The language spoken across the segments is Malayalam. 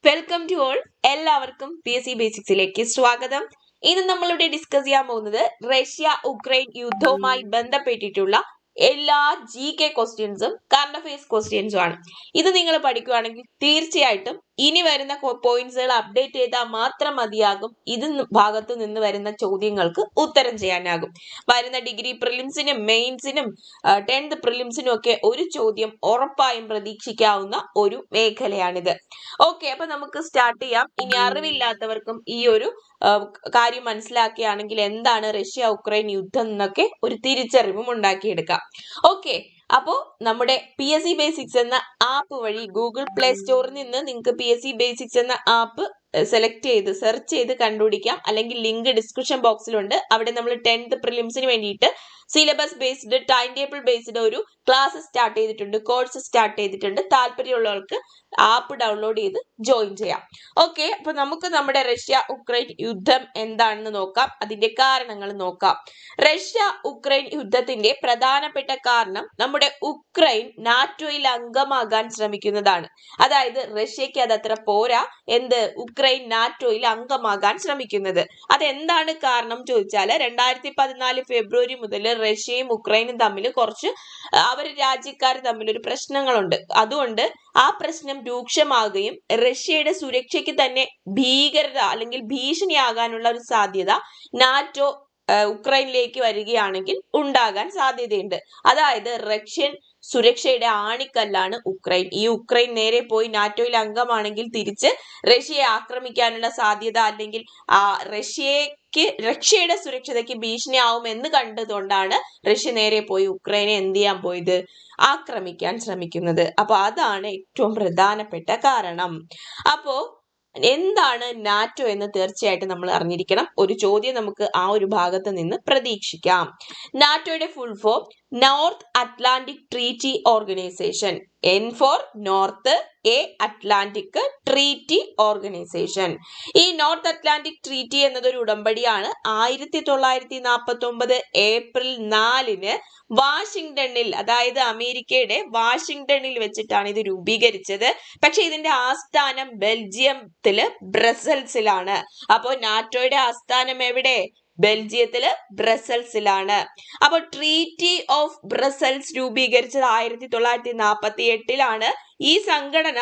Welcome to all. എല്ലാവർക്കും PSC ബേസിക്സിലേക്ക് സ്വാഗതം. ഇന്ന് നമ്മളിവിടെ ഡിസ്കസ് ചെയ്യാൻ പോകുന്നത് റഷ്യ ഉക്രൈൻ യുദ്ധവുമായി ബന്ധപ്പെട്ടിട്ടുള്ള എല്ലാ GK ക്വസ്റ്റ്യൻസും കറണ്ട് അഫയേഴ്സ് ക്വസ്റ്റ്യൻസും ആണ്. ഇത് നിങ്ങൾ പഠിക്കുകയാണെങ്കിൽ തീർച്ചയായിട്ടും ഇനി വരുന്ന പോയിന്റ്സുകൾ അപ്ഡേറ്റ് ചെയ്താൽ മാത്രം മതിയാകും ഇത് ഭാഗത്ത് നിന്ന് വരുന്ന ചോദ്യങ്ങൾക്ക് ഉത്തരം ചെയ്യാനാകും. വരുന്ന ഡിഗ്രി പ്രിലിംസിനും മെയിൻസിനും 10th പ്രിലിംസിനും ഒക്കെ ഒരു ചോദ്യം ഉറപ്പായും പ്രതീക്ഷിക്കാവുന്ന ഒരു മേഖലയാണിത്. ഓക്കെ, അപ്പൊ നമുക്ക് സ്റ്റാർട്ട് ചെയ്യാം. ഇനി അറിവില്ലാത്തവർക്കും ഈ ഒരു കാര്യം മനസ്സിലാക്കുകയാണെങ്കിൽ എന്താണ് റഷ്യ ഉക്രൈൻ യുദ്ധം എന്നൊക്കെ ഒരു തിരിച്ചറിവും ഉണ്ടാക്കിയെടുക്കാം. ഓക്കെ, അപ്പോ നമ്മുടെ PSC ബേസിക്സ് എന്ന ആപ്പ് വഴി ഗൂഗിൾ പ്ലേ സ്റ്റോറിൽ നിന്ന് നിങ്ങൾക്ക് PSC ബേസിക്സ് എന്ന ആപ്പ് സെലക്ട് ചെയ്ത് സെർച്ച് ചെയ്ത് കണ്ടുപിടിക്കാം. അല്ലെങ്കിൽ ലിങ്ക് ഡിസ്ക്രിപ്ഷൻ ബോക്സിലുണ്ട്. അവിടെ നമ്മൾ 10th പ്രിലിംസിന് വേണ്ടിയിട്ട് syllabus based time table based ഒരു ക്ലാസ് സ്റ്റാർട്ട് ചെയ്തിട്ടുണ്ട്, കോഴ്സ് സ്റ്റാർട്ട് ചെയ്തിട്ടുണ്ട്. താല്പര്യമുള്ളവർക്ക് ആപ്പ് ഡൗൺലോഡ് ചെയ്ത് ജോയിൻ ചെയ്യാം. ഓക്കെ, അപ്പൊ നമുക്ക് നമ്മുടെ റഷ്യ ഉക്രൈൻ യുദ്ധം എന്താണെന്ന് നോക്കാം, അതിന്റെ കാരണങ്ങൾ നോക്കാം. റഷ്യ ഉക്രൈൻ യുദ്ധത്തിന്റെ പ്രധാനപ്പെട്ട കാരണം നമ്മുടെ ഉക്രൈൻ നാറ്റോയിൽ അംഗമാകാൻ ശ്രമിക്കുന്നതാണ്. അതായത് റഷ്യക്ക് അതത്ര പോരാ, ഉക്രൈൻ നാറ്റോയിൽ അംഗമാകാൻ ശ്രമിക്കുന്നത്. അതെന്താണ് കാരണം ചോദിച്ചാൽ 2014 ഫെബ്രുവരി മുതൽ റഷ്യയും ഉക്രൈനും തമ്മിൽ കുറച്ച് രാജ്യക്കാർ തമ്മിൽ ഒരു പ്രശ്നങ്ങളുണ്ട്. അതുകൊണ്ട് ആ പ്രശ്നം രൂക്ഷമാകുകയും റഷ്യയുടെ സുരക്ഷയ്ക്ക് തന്നെ ഭീകരത അല്ലെങ്കിൽ ഭീഷണിയാകാനുള്ള ഒരു സാധ്യത നാറ്റോ ഉക്രൈനിലേക്ക് വരികയാണെങ്കിൽ ഉണ്ടാകാൻ സാധ്യതയുണ്ട്. അതായത് റഷ്യൻ സുരക്ഷയുടെ ആണിക്കല്ലാണ് ഉക്രൈൻ. ഈ ഉക്രൈൻ നേരെ പോയി നാറ്റോയിൽ അംഗമാണെങ്കിൽ തിരിച്ച് റഷ്യയെ ആക്രമിക്കാനുള്ള സാധ്യത അല്ലെങ്കിൽ റഷ്യയുടെ സുരക്ഷതയ്ക്ക് ഭീഷണിയാവും എന്ന് കണ്ടതുകൊണ്ടാണ് റഷ്യ നേരെ പോയി ഉക്രൈനെ എന്ത് ചെയ്യാൻ പോയത്, ആക്രമിക്കാൻ ശ്രമിക്കുന്നത്. അപ്പൊ അതാണ് ഏറ്റവും പ്രധാനപ്പെട്ട കാരണം. അപ്പോ എന്താണ് നാറ്റോ എന്ന് തീർച്ചയായിട്ടും നമ്മൾ അറിഞ്ഞിരിക്കണം. ഒരു ചോദ്യം നമുക്ക് ആ ഒരു ഭാഗത്ത് നിന്ന് പ്രതീക്ഷിക്കാം. നാറ്റോയുടെ full form North Atlantic Treaty Organization. N for North, A Atlantic Treaty Organization. ഈ നോർത്ത് അറ്റ്ലാന്റിക് ട്രീറ്റി എന്നതൊരു ഉടമ്പടിയാണ്. 1949 ഏപ്രിൽ 4 വാഷിംഗ്ടണിൽ, അതായത് അമേരിക്കയുടെ വാഷിംഗ്ടണിൽ വെച്ചിട്ടാണ് ഇത് രൂപീകരിച്ചത്. പക്ഷെ ഇതിന്റെ ആസ്ഥാനം ബെൽജിയത്തില് ബ്രസൽസിലാണ്. അപ്പോൾ നാറ്റോയുടെ ആസ്ഥാനം എവിടെ? ബെൽജിയത്തില് ബ്രസൽസിലാണ്. അപ്പൊ ട്രീറ്റി ഓഫ് ബ്രസൽസ് രൂപീകരിച്ചത് 1948 ഈ സംഘടന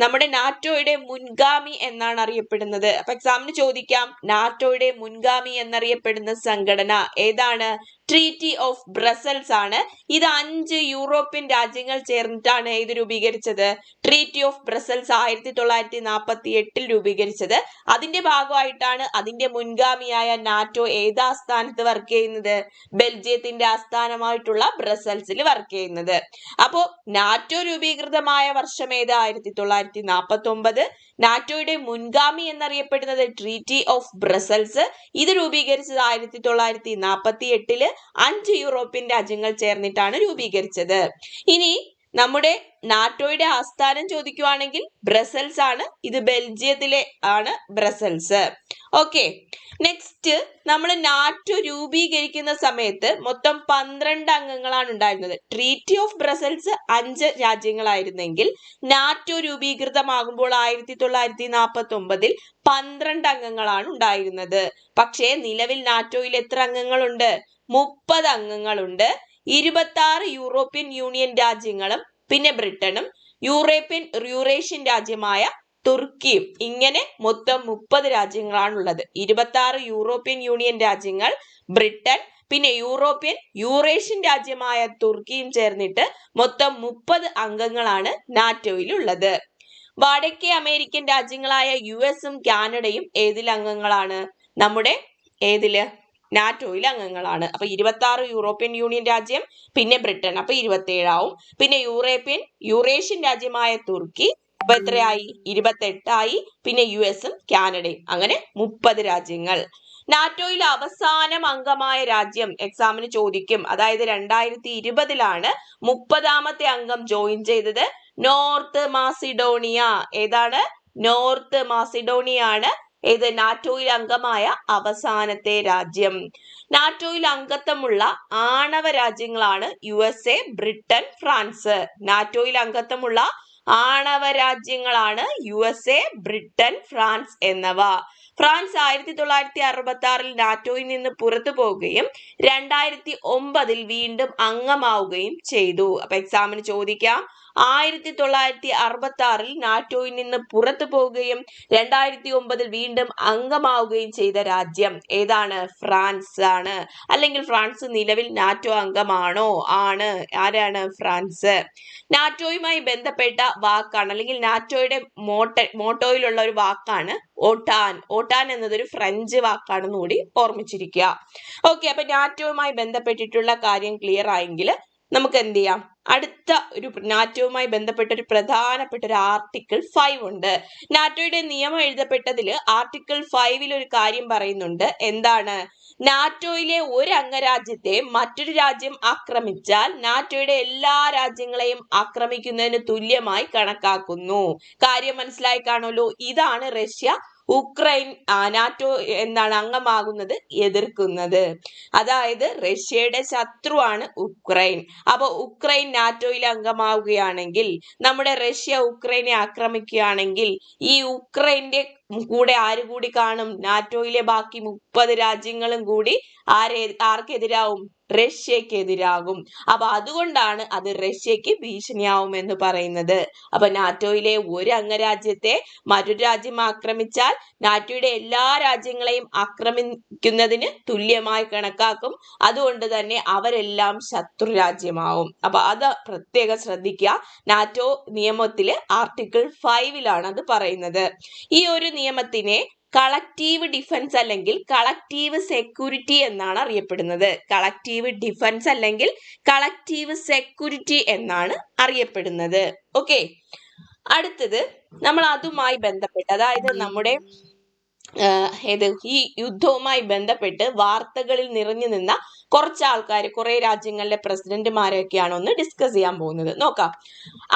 നമ്മുടെ നാറ്റോയുടെ മുൻഗാമി എന്നാണ് അറിയപ്പെടുന്നത്. അപ്പൊ എക്സാമിന് ചോദിക്കാം, നാറ്റോയുടെ മുൻഗാമി എന്നറിയപ്പെടുന്ന സംഘടന ഏതാണ്? ട്രീറ്റി ഓഫ് ബ്രസൽസ് ആണ്. ഇത് 5 യൂറോപ്യൻ രാജ്യങ്ങൾ ചേർന്നിട്ടാണ് ഇത് രൂപീകരിച്ചത്. ട്രീറ്റി ഓഫ് ബ്രസൽസ് 1948 രൂപീകരിച്ചത്. അതിന്റെ ഭാഗമായിട്ടാണ് അതിന്റെ മുൻഗാമിയായ നാറ്റോ ഏത് ആസ്ഥാനത്ത് വർക്ക് ചെയ്യുന്നത്? ബെൽജിയത്തിന്റെ ആസ്ഥാനമായിട്ടുള്ള ബ്രസൽസിൽ വർക്ക് ചെയ്യുന്നത്. അപ്പോ നാറ്റോ രൂപീകൃതമായ വർഷം ഏത്? 1949. നാറ്റോയുടെ മുൻഗാമി എന്നറിയപ്പെടുന്നത് ട്രീറ്റി ഓഫ് ബ്രസൽസ്. ഇത് രൂപീകരിച്ചത് 1948 5 യൂറോപ്യൻ രാജ്യങ്ങൾ ചേർന്നിട്ടാണ് രൂപീകരിച്ചത്. ഇനി നമ്മുടെ നാറ്റോയുടെ ആസ്ഥാനം ചോദിക്കുവാണെങ്കിൽ ബ്രസൽസ് ആണ്. ഇത് ബെൽജിയത്തിലെ ആണ് ബ്രസൽസ്. ഓക്കെ, നെക്സ്റ്റ് നമ്മൾ നാറ്റോ രൂപീകരിക്കുന്ന സമയത്ത് മൊത്തം 12 അംഗങ്ങളാണ് ഉണ്ടായിരുന്നത്. ട്രീറ്റി ഓഫ് ബ്രസൽസ് 5 രാജ്യങ്ങളായിരുന്നെങ്കിൽ നാറ്റോ രൂപീകൃതമാകുമ്പോൾ 1949 12 അംഗങ്ങളാണ് ഉണ്ടായിരുന്നത്. പക്ഷേ നിലവിൽ നാറ്റോയിൽ എത്ര അംഗങ്ങളുണ്ട്? 30 അംഗങ്ങളുണ്ട്. 26 യൂറോപ്യൻ യൂണിയൻ രാജ്യങ്ങളും പിന്നെ ബ്രിട്ടനും യൂറേഷ്യൻ രാജ്യമായ തുർക്കിയും, ഇങ്ങനെ മൊത്തം 30 രാജ്യങ്ങളാണുള്ളത്. 26 യൂറോപ്യൻ യൂണിയൻ രാജ്യങ്ങൾ, ബ്രിട്ടൻ, പിന്നെ യൂറേഷ്യൻ രാജ്യമായ തുർക്കിയും ചേർന്നിട്ട് മൊത്തം 30 അംഗങ്ങളാണ് നാറ്റോയിൽ ഉള്ളത്. വടക്കേ അമേരിക്കൻ രാജ്യങ്ങളായ US കാനഡയും ഏതിൽ അംഗങ്ങളാണ്? നമ്മുടെ ഏതില്? നാറ്റോയിൽ അംഗങ്ങളാണ്. അപ്പൊ 26 യൂറോപ്യൻ യൂണിയൻ രാജ്യം, പിന്നെ ബ്രിട്ടൻ, അപ്പൊ 27 ആവും. പിന്നെ യൂറേഷ്യൻ രാജ്യമായ തുർക്കി, അപ്പൊ എത്രയായി? 28 ആയി. പിന്നെ US കാനഡയും, അങ്ങനെ 30 രാജ്യങ്ങൾ. നാറ്റോയിൽ അവസാനം അംഗമായ രാജ്യം എക്സാമിന് ചോദിക്കും. അതായത് 2020 30ാമത്തെ അംഗം ജോയിൻ ചെയ്തത് നോർത്ത് മാസിഡോണിയ. ഏതാണ്? നോർത്ത് മാസിഡോണിയ ആണ് ഏത്? നാറ്റോയിൽ അംഗമായ അവസാനത്തെ രാജ്യം. നാറ്റോയിൽ അംഗത്വമുള്ള ആണവ രാജ്യങ്ങളാണ് USA, ബ്രിട്ടൻ, ഫ്രാൻസ്. നാറ്റോയിൽ അംഗത്വമുള്ള ആണവ രാജ്യങ്ങളാണ് USA, ബ്രിട്ടൻ, ഫ്രാൻസ് എന്നിവ. ഫ്രാൻസ് 1966 നാറ്റോയിൽ നിന്ന് പുറത്തു പോവുകയും 2009 വീണ്ടും അംഗമാവുകയും ചെയ്തു. അപ്പൊ എക്സാമിന് ചോദിക്കാം, 1966 നാറ്റോയിൽ നിന്ന് പുറത്തു പോവുകയും 2009 വീണ്ടും അംഗമാവുകയും ചെയ്ത രാജ്യം ഏതാണ്? ഫ്രാൻസ് ആണ്. അല്ലെങ്കിൽ ഫ്രാൻസ് നിലവിൽ നാറ്റോ അംഗമാണോ? ആണ്. ആരാണ്? ഫ്രാൻസ്. നാറ്റോയുമായി ബന്ധപ്പെട്ട വാക്കാണ്, അല്ലെങ്കിൽ നാറ്റോയുടെ മോട്ടോയിലുള്ള ഒരു വാക്കാണ് ഓട്ടാൻ. ഓട്ടാൻ എന്നതൊരു ഫ്രഞ്ച് വാക്കാണെന്ന് കൂടി ഓർമ്മിച്ചിരിക്കുക. ഓക്കെ, അപ്പൊ നാറ്റോയുമായി ബന്ധപ്പെട്ടിട്ടുള്ള കാര്യം ക്ലിയർ ആയെങ്കിൽ നമുക്ക് എന്ത് ചെയ്യാം? അടുത്ത ഒരു നാറ്റോയുമായി ബന്ധപ്പെട്ട ഒരു പ്രധാനപ്പെട്ട ഒരു ആർട്ടിക്കിൾ 5 ഉണ്ട്. നാറ്റോയുടെ നിയമം എഴുതപ്പെട്ടതിൽ ആർട്ടിക്കിൾ 5 ഒരു കാര്യം പറയുന്നുണ്ട്. എന്താണ്? നാറ്റോയിലെ ഒരു അംഗരാജ്യത്തെ മറ്റൊരു രാജ്യം ആക്രമിച്ചാൽ നാറ്റോയുടെ എല്ലാ രാജ്യങ്ങളെയും ആക്രമിക്കുന്നതിന് തുല്യമായി കണക്കാക്കുന്നു. കാര്യം മനസ്സിലായി കാണുമല്ലോ. ഇതാണ് റഷ്യ ഉക്രൈൻ നാറ്റോ അംഗമാകുന്നത് എതിർക്കുന്നത്. അതായത് റഷ്യയുടെ ശത്രുവാണ് ഉക്രൈൻ. അപ്പൊ ഉക്രൈൻ നാറ്റോയിൽ അംഗമാവുകയാണെങ്കിൽ, നമ്മുടെ റഷ്യ ഉക്രൈനെ ആക്രമിക്കുകയാണെങ്കിൽ ഈ ഉക്രൈന്റെ കൂടെ ആര് കൂടി കാണും? നാറ്റോയിലെ ബാക്കി 30 രാജ്യങ്ങളും കൂടി ആർക്കെതിരാവും? റഷ്യക്കെതിരാകും. അപ്പൊ അതുകൊണ്ടാണ് അത് റഷ്യക്ക് ഭീഷണിയാവും എന്ന് പറയുന്നത്. അപ്പൊ നാറ്റോയിലെ ഒരു അംഗരാജ്യത്തെ മറ്റൊരു രാജ്യം ആക്രമിച്ചാൽ നാറ്റോയുടെ എല്ലാ രാജ്യങ്ങളെയും ആക്രമിക്കുന്നതിന് തുല്യമായി കണക്കാക്കും. അതുകൊണ്ട് തന്നെ അവരെല്ലാം ശത്രു രാജ്യമാവും. അപ്പൊ അത് പ്രത്യേകം ശ്രദ്ധിക്കുക. നാറ്റോ നിയമത്തില് ആർട്ടിക്കിൾ 5 അത് പറയുന്നത്. ഈ ഒരു നിയമത്തിനെ കളക്റ്റീവ് ഡിഫൻസ് അല്ലെങ്കിൽ കളക്റ്റീവ് സെക്യൂരിറ്റി എന്നാണ് അറിയപ്പെടുന്നത്. കളക്റ്റീവ് ഡിഫൻസ് അല്ലെങ്കിൽ കളക്റ്റീവ് സെക്യൂരിറ്റി എന്നാണ് അറിയപ്പെടുന്നത്. ഓക്കെ, അടുത്തത് നമ്മൾ അതുമായി ബന്ധപ്പെട്ട്, അതായത് നമ്മുടെ ഈ യുദ്ധവുമായി ബന്ധപ്പെട്ട് വാർത്തകളിൽ നിറഞ്ഞു നിന്ന കുറച്ച് ആൾക്കാർ, കുറെ രാജ്യങ്ങളിലെ പ്രസിഡന്റുമാരെയൊക്കെയാണ് ഒന്ന് ഡിസ്കസ് ചെയ്യാൻ പോകുന്നത്. നോക്കാം.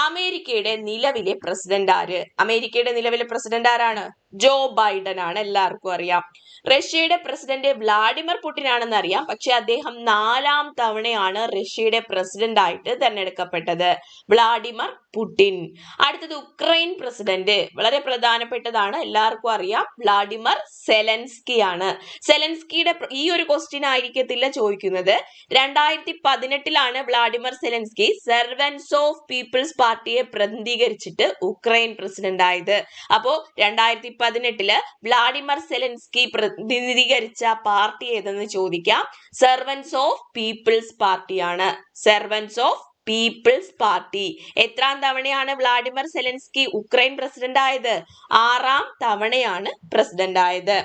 അമേരിക്കയുടെ നിലവിലെ പ്രസിഡന്റ് ആര്? അമേരിക്കയുടെ നിലവിലെ പ്രസിഡന്റ് ആരാണ്? ജോ ബൈഡൻ ആണ്. എല്ലാവർക്കും അറിയാം. റഷ്യയുടെ പ്രസിഡന്റ് വ്ളാഡിമിർ പുടിൻ ആണെന്ന് അറിയാം. പക്ഷെ അദ്ദേഹം 4ാം തവണയാണ് റഷ്യയുടെ പ്രസിഡന്റ് ആയിട്ട് തെരഞ്ഞെടുക്കപ്പെട്ടത്. Vladimir Putin. അടുത്തത് ഉക്രൈൻ പ്രസിഡന്റ്, വളരെ പ്രധാനപ്പെട്ടതാണ്, എല്ലാവർക്കും അറിയാം. വ്ളാഡിമിർ സെലൻസ്കി ആണ്. സെലൻസ്കിയുടെ ഈ ഒരു ക്വസ്റ്റ്യൻ ആയിരിക്കത്തില്ല ചോദിക്കുന്നത്. 2018 Vladimir Zelensky servants of peoples പാർട്ടിയെ പ്രതിനിധീകരിച്ചിട്ട് ഉക്രൈൻ പ്രസിഡന്റ് ആയത്. അപ്പോ 2018 വ്ളാഡിമിർ സെലൻസ്കി പ്രതിനിധീകരിച്ച പാർട്ടി ഏതെന്ന് ചോദിക്കാം. സെർവൻസ് ഓഫ് പീപ്പിൾസ് പാർട്ടിയാണ്. Servants of peoples party. എത്രാം തവണയാണ് വ്ളാഡിമിർ സെലൻസ്കി ഉക്രൈൻ പ്രസിഡന്റ് ആയത്? 6ാം തവണയാണ് പ്രസിഡന്റ് ആയത്.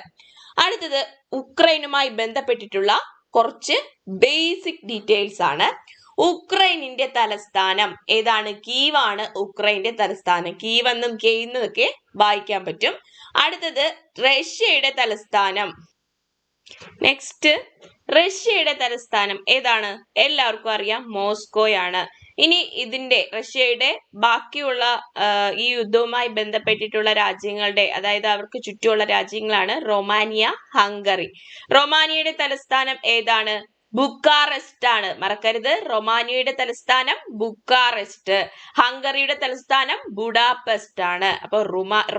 അടുത്തത് ഉക്രൈനുമായി ബന്ധപ്പെട്ടിട്ടുള്ള കുറച്ച് ബേസിക് ഡീറ്റെയിൽസ് ആണ്. ഉക്രൈനിന്റെ തലസ്ഥാനം ഏതാണ്? കീവ് ആണ് ഉക്രൈന്റെ തലസ്ഥാനം. കീവ് എന്നും കെയ്ന്നൊക്കെ വായിക്കാൻ പറ്റും. അടുത്തത് റഷ്യയുടെ തലസ്ഥാനം. നെക്സ്റ്റ്, റഷ്യയുടെ തലസ്ഥാനം ഏതാണ്? എല്ലാവർക്കും അറിയാം, മോസ്കോയാണ്. ഇനി ഇതിന്റെ റഷ്യയുടെ ബാക്കിയുള്ള ഈ യുദ്ധവുമായി ബന്ധപ്പെട്ടിട്ടുള്ള രാജ്യങ്ങളുടെ, അതായത് അവർക്ക് ചുറ്റുമുള്ള രാജ്യങ്ങളാണ് റൊമാനിയ, ഹംഗറി. റൊമാനിയയുടെ തലസ്ഥാനം ഏതാണ്? ബുക്കാറസ്റ്റ് ആണ്. മറക്കരുത്, റൊമാനിയയുടെ തലസ്ഥാനം ബുക്കാറസ്റ്റ്. ഹംഗറിയുടെ തലസ്ഥാനം ബുഡാപെസ്റ്റ് ആണ്. അപ്പൊ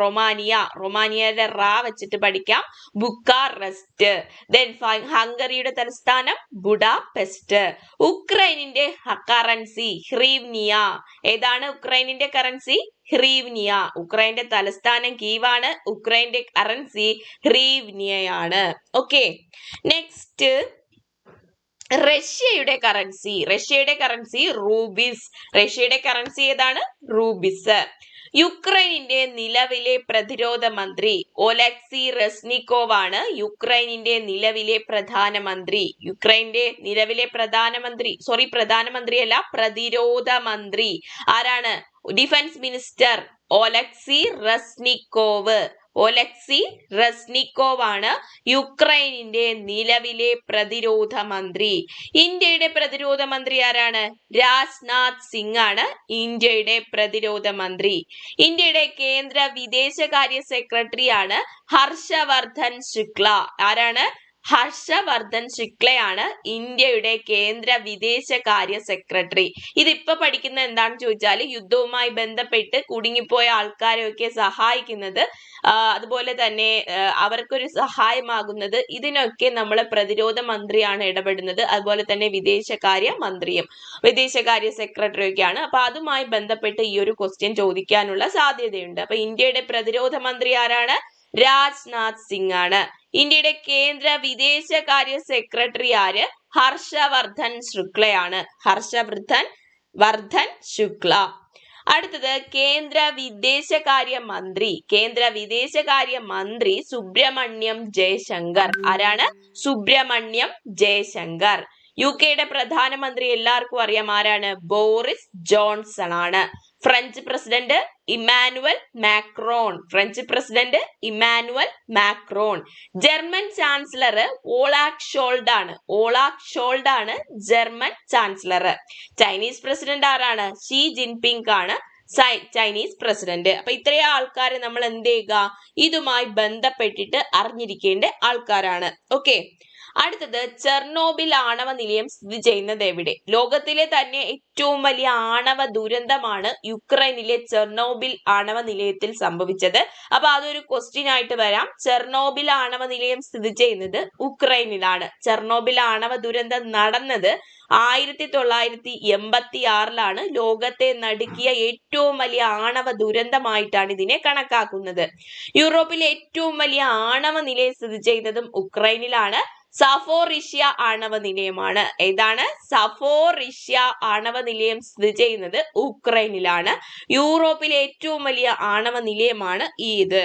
റൊമാനിയയുടെ റാ വെച്ചിട്ട് പഠിക്കാം, ബുക്കാറസ്റ്റ്. ദെൻ ഹംഗറിയുടെ തലസ്ഥാനം ബുഡാപെസ്റ്റ്. ഉക്രൈനിന്റെ കറൻസി ഹ്രീവ്നിയ. ഏതാണ് ഉക്രൈനിന്റെ കറൻസി? ഹ്രീവ്നിയ. ഉക്രൈന്റെ തലസ്ഥാനം കീവാണ്. ഉക്രൈന്റെ കറൻസി ഹ്രീവ്നിയയാണ്. ഓക്കെ, നെക്സ്റ്റ് റഷ്യയുടെ കറൻസി. റഷ്യയുടെ കറൻസി റൂബിസ്. റഷ്യയുടെ കറൻസി ഏതാണ്? റൂബിസ്. യുക്രൈനിന്റെ നിലവിലെ പ്രതിരോധ മന്ത്രി ഒലെക്സി റെസ്നിക്കോവ് ആണ് യുക്രൈനിന്റെ നിലവിലെ പ്രധാനമന്ത്രി. യുക്രൈന്റെ നിലവിലെ പ്രധാനമന്ത്രിയല്ല, പ്രതിരോധ മന്ത്രി ആരാണ്? Defence minister Oleksiy Reznikov. Oleksiy Reznikov ആണ് യുക്രൈനിന്റെ നിലവിലെ പ്രതിരോധ മന്ത്രി. ഇന്ത്യയുടെ പ്രതിരോധ മന്ത്രി ആരാണ്? രാജ്നാഥ് സിംഗ് ആണ് ഇന്ത്യയുടെ പ്രതിരോധ മന്ത്രി. ഇന്ത്യയുടെ കേന്ദ്ര വിദേശകാര്യ സെക്രട്ടറി ആണ് ഹർഷവർദ്ധൻ ശുക്ല. ആരാണ്? ഹർഷവർദ്ധൻ ശുക്ലയാണ് ഇന്ത്യയുടെ കേന്ദ്ര വിദേശകാര്യ സെക്രട്ടറി. ഇതിപ്പോ പഠിക്കുന്ന എന്താണെന്ന് ചോദിച്ചാൽ യുദ്ധവുമായി ബന്ധപ്പെട്ട് കുടുങ്ങിപ്പോയ ആൾക്കാരെയൊക്കെ സഹായിക്കുന്നത്, അതുപോലെ തന്നെ അവർക്കൊരു സഹായമാകുന്നത്, ഇതിനൊക്കെ നമ്മളെ പ്രതിരോധ മന്ത്രിയാണ് ഇടപെടുന്നത്. അതുപോലെ തന്നെ വിദേശകാര്യ മന്ത്രിയും വിദേശകാര്യ സെക്രട്ടറിയൊക്കെയാണ്. അപ്പൊ അതുമായി ബന്ധപ്പെട്ട് ഈ ഒരു ക്വസ്റ്റ്യൻ ചോദിക്കാനുള്ള സാധ്യതയുണ്ട്. അപ്പൊ ഇന്ത്യയുടെ പ്രതിരോധ മന്ത്രി ആരാണ്? രാജ്നാഥ് സിംഗ് ആണ്. ഇന്ത്യയുടെ കേന്ദ്ര വിദേശകാര്യ സെക്രട്ടറി ആര്? ഹർഷവർദ്ധൻ ശുക്ലയാണ്. ഹർഷവർദ്ധൻ ശുക്ല. അടുത്തത് കേന്ദ്ര വിദേശകാര്യ മന്ത്രി സുബ്രഹ്മണ്യം ജയശങ്കർ. ആരാണ്? സുബ്രഹ്മണ്യം ജയശങ്കർ. UK പ്രധാനമന്ത്രി എല്ലാവർക്കും അറിയാം, ആരാണ്? ബോറിസ് ജോൺസൺ ആണ്. French president Emmanuel Macron. German chancellor Olaf Scholz ആണ് ജർമ്മൻ ചാൻസലർ. ചൈനീസ് പ്രസിഡന്റ് ആരാണ്? ഷീ ജിൻപിങ് ആണ് ചൈനീസ് പ്രസിഡന്റ്. അപ്പൊ ഇത്രയും ആൾക്കാർ നമ്മൾ എന്ത് ചെയ്യുക? ഇതുമായി ബന്ധപ്പെട്ടിട്ട് അറിഞ്ഞിരിക്കേണ്ട ആൾക്കാരാണ്. ഓക്കെ. അടുത്തത് ചെർണോബിൽ ആണവ നിലയം സ്ഥിതി ചെയ്യുന്നത് എവിടെ? ലോകത്തിലെ തന്നെ ഏറ്റവും വലിയ ആണവ ദുരന്തമാണ് യുക്രൈനിലെ ചെർണോബിൽ ആണവ നിലയത്തിൽ സംഭവിച്ചത്. അപ്പൊ അതൊരു ക്വസ്റ്റ്യൻ ആയിട്ട് വരാം. ചെർണോബിൽ ആണവ നിലയം സ്ഥിതി ചെയ്യുന്നത് ഉക്രൈനിലാണ്. ചെർണോബിൽ ആണവ ദുരന്തം നടന്നത് 1986 ലോകത്തെ നടുക്കിയ ഏറ്റവും വലിയ ആണവ ദുരന്തമായിട്ടാണ് ഇതിനെ കണക്കാക്കുന്നത്. യൂറോപ്പിലെ ഏറ്റവും വലിയ ആണവ നിലയം സ്ഥിതി ചെയ്യുന്നതും ഉക്രൈനിലാണ്. സഫോറിഷ്യ ആണവ നിലയമാണ്. ഏതാണ്? സഫോറിഷ്യ ആണവ നിലയം സ്ഥിതി ചെയ്യുന്നത് ഉക്രൈനിലാണ്. യൂറോപ്പിലെ ഏറ്റവും വലിയ ആണവ നിലയമാണ് ഇത്.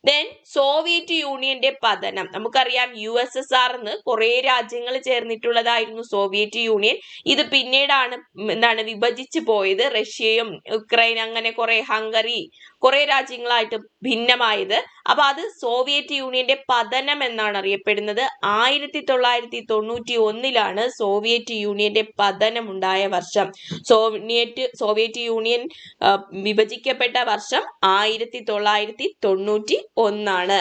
ദെൻ സോവിയറ്റ് യൂണിയന്റെ പതനം. നമുക്കറിയാം USSR കുറെ രാജ്യങ്ങൾ ചേർന്നിട്ടുള്ളതായിരുന്നു സോവിയറ്റ് യൂണിയൻ. ഇത് പിന്നീടാണ് വിഭജിച്ചു പോയത്. റഷ്യയും ഉക്രൈൻ അങ്ങനെ ഹംഗറി കുറെ രാജ്യങ്ങളായിട്ട് ഭിന്നമായത്. അപ്പൊ അത് സോവിയറ്റ് യൂണിയന്റെ പതനം എന്നാണ് അറിയപ്പെടുന്നത്. 1991 സോവിയറ്റ് യൂണിയന്റെ പതനം ഉണ്ടായ വർഷം. സോവിയറ്റ് യൂണിയൻ വിഭജിക്കപ്പെട്ട വർഷം 1991.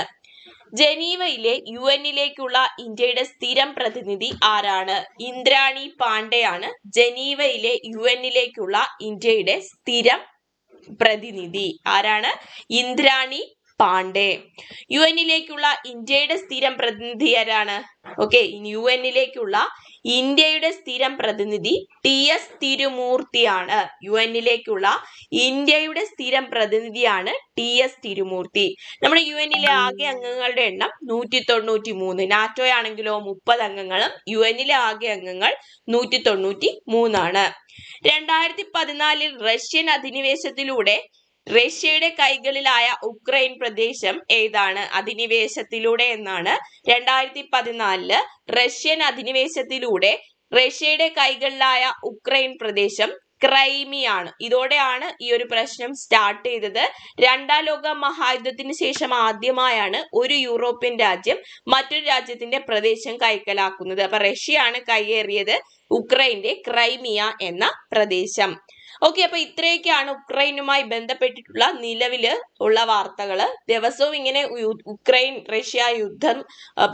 ജനീവയിലെ UN-ലേക്കുള്ള ഇന്ത്യയുടെ സ്ഥിരം പ്രതിനിധി ആരാണ്? ഇന്ദ്രാണി പാണ്ഡെയാണ് ജനീവയിലെ UN-ലേക്കുള്ള ഇന്ത്യയുടെ സ്ഥിരം പ്രതിനിധി. ആരാണ്? ഇന്ദ്രാണി പാണ്ഡെ. UN-ലേക്കുള്ള ഇന്ത്യയുടെ സ്ഥിരം പ്രതിനിധി ആരാണ്? ഓക്കെ, UN-ലേക്കുള്ള ഇന്ത്യയുടെ സ്ഥിരം പ്രതിനിധി TS തിരുമൂർത്തിയാണ്. UN-ലേക്കുള്ള ഇന്ത്യയുടെ സ്ഥിരം പ്രതിനിധിയാണ് TS തിരുമൂർത്തി. നമ്മുടെ UN-ലെ ആകെ അംഗങ്ങളുടെ എണ്ണം 193. നാറ്റോ ആണെങ്കിലോ 30 അംഗങ്ങളും. UN-ലെ ആകെ അംഗങ്ങൾ 193 ആണ്. 2014 റഷ്യൻ അധിനിവേശത്തിലൂടെ റഷ്യയുടെ കൈകളിലായ ഉക്രൈൻ പ്രദേശം ഏതാണ്? അധിനിവേശത്തിലൂടെ എന്നാണ്. 2014 റഷ്യൻ അധിനിവേശത്തിലൂടെ റഷ്യയുടെ കൈകളിലായ ഉക്രൈൻ പ്രദേശം ക്രൈമിയാണ്. ഇതോടെയാണ് ഈ ഒരു പ്രശ്നം സ്റ്റാർട്ട് ചെയ്തത്. രണ്ടാം ലോക മഹായുദ്ധത്തിന് ശേഷം ആദ്യമായാണ് ഒരു യൂറോപ്യൻ രാജ്യം മറ്റൊരു രാജ്യത്തിന്റെ പ്രദേശം കൈക്കലാക്കുന്നത്. അപ്പൊ റഷ്യയാണ് കൈയേറിയത് ഉക്രൈന്റെ ക്രൈമിയ എന്ന പ്രദേശം. ഓക്കെ, അപ്പൊ ഇത്രയൊക്കെയാണ് ഉക്രൈനുമായി ബന്ധപ്പെട്ടിട്ടുള്ള നിലവില് ഉള്ള വാർത്തകള്. ദിവസവും ഇങ്ങനെ ഉക്രൈൻ-റഷ്യ യുദ്ധം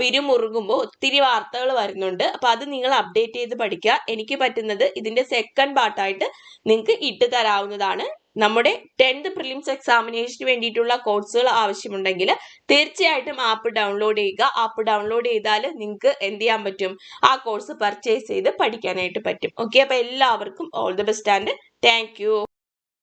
പിരിമുറുകുമ്പോൾ ഒത്തിരി വാർത്തകൾ വരുന്നുണ്ട്. അപ്പൊ അത് നിങ്ങൾ അപ്ഡേറ്റ് ചെയ്ത് പഠിക്കുക. എനിക്ക് പറ്റുന്നത് ഇതിന്റെ സെക്കൻഡ് പാർട്ടായിട്ട് നിങ്ങൾക്ക് ഇട്ട് തരാവുന്നതാണ്. നമ്മുടെ 10th പ്രിലിംസ് എക്സാമിനേഷന് വേണ്ടിയിട്ടുള്ള കോഴ്സുകൾ ആവശ്യമുണ്ടെങ്കിൽ തീർച്ചയായിട്ടും ആപ്പ് ഡൗൺലോഡ് ചെയ്യുക. ആപ്പ് ഡൗൺലോഡ് ചെയ്താൽ നിങ്ങൾക്ക് എന്ത് ചെയ്യാൻ പറ്റും? ആ കോഴ്സ് പർച്ചേസ് ചെയ്ത് പഠിക്കാനായിട്ട് പറ്റും. ഓക്കെ, അപ്പൊ എല്ലാവർക്കും all the best and thank you.